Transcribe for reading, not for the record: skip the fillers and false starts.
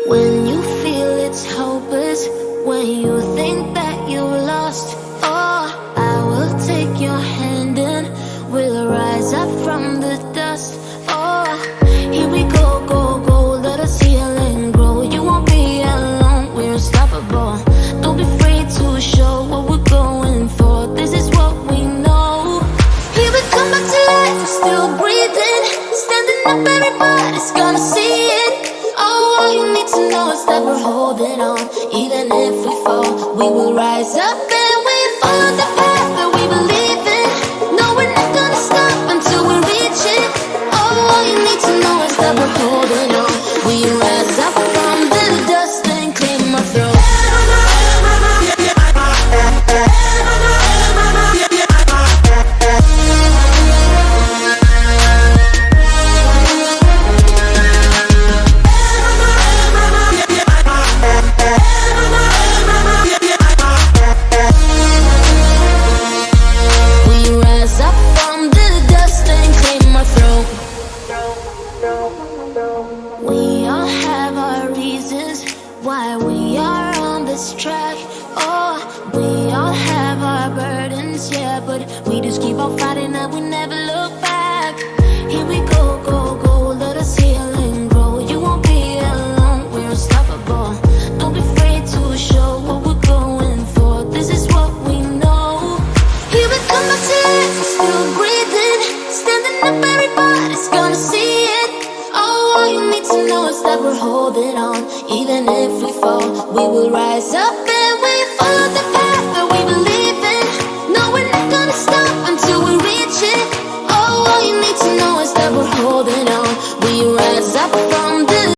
When you feel it's hopeless, when you think that you lost, oh, I will take your hand and we'll rise up from the dust. Oh, here we go, go, go, let us heal and grow. You won't be alone, we're unstoppable. Don't be afraid to show what we're going for. This is what we know. Here we come back to life, we're still breathing. Standing up, everybody's gonna see it. Oh, all you need to know is that we're holding on. Even if we fall, we will rise up and we follow the path that we believe in. No, we're not gonna stop until we reach it. Oh, all you need to know is that we're holding on. We rise up from the dust and clear my throat. We all have our reasons why we are on this track. Oh, we all have our burdens, yeah, but we just keep on fighting and we never look back. Here we go, go, go, let us heal and grow. You won't be alone, we're unstoppable. Don't be afraid to show what we're going for. This is what we know. Here we come back to life, we're still breathing. Standing up, everybody's gonna see it. All you need to know is that we're holding on. Even if we fall, we will rise up and we follow the path that we believe in. No, we're not gonna stop until we reach it. Oh, all you need to know is that we're holding on. We rise up from